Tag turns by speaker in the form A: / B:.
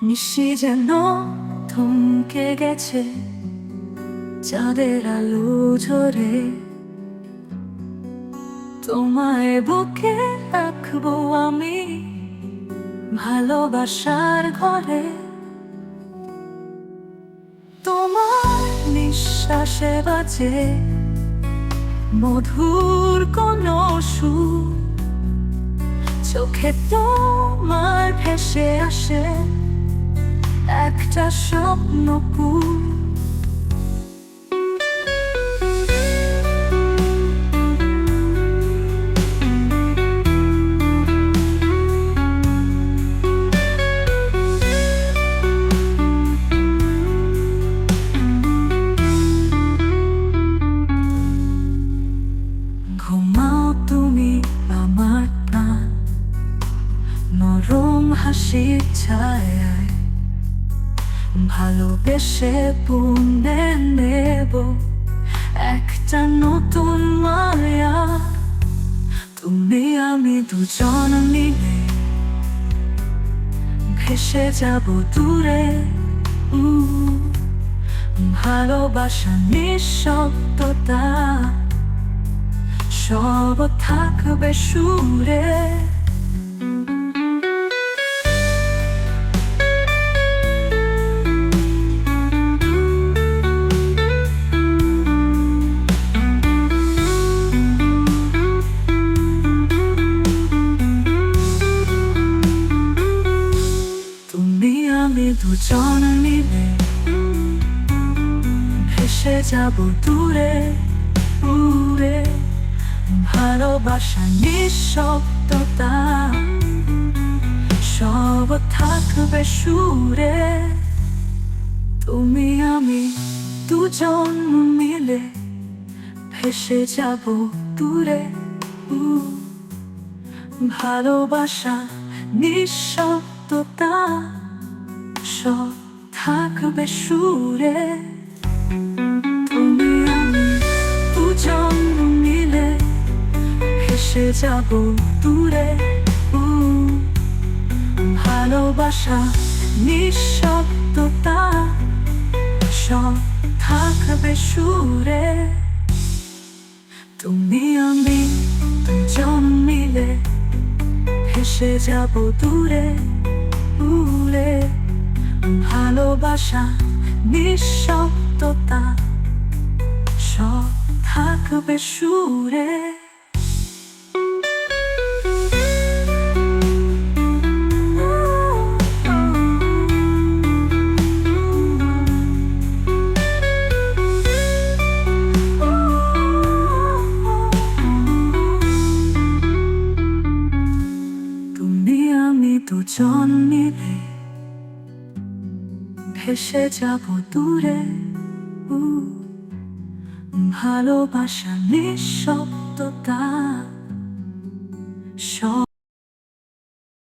A: নিশি যেন থমকে গেছে, চাঁদের আলো ঝরে। তোমায় বুকে রাখবো আমি ভালোবাসার ঘরে। তোমার নিঃশ্বাসে বাজে মধুর কোনো সুর, চোখে তোমার ভেসে আসে একটা স্বপ্নপুর। ঘুমাও তুমি আমার প্রাণ, নরম হাসির ছায়ায় ভালোবেসে পুনে নেব একটা নতুন মায়া। তুমি আমি দুজন মিলে ভেসে যাব দূরে। ভালোবাসা নিঃশব্দতা সব থাকবে সুরে। তুমি আমি দুজন মিলে ভেসে যাব দূরে দূরে। ভালোবাসা নিঃশব্দতা সব থাকবে সুরে। তুমি আমি দুজন মিলে ভেসে যাব দূরে। ভালোবাসা নিঃশব্দতা সব থাকবে সুরে। তুমি আমি দুজন মিলে ভেসে যাব দূরে। ভালোবাসা নিঃশব্দতা সব থাকবে সুরে। তুমি আমি দুজন মিলে ভেসে যাব দূরে দূরে। ভালোবাসা নিঃশব্দতা সব থাকবে সুরে। তুমি আমি দুজন মিলে ভেসে যাব দূরে। ভালোবাসা নিঃশব্দতা সব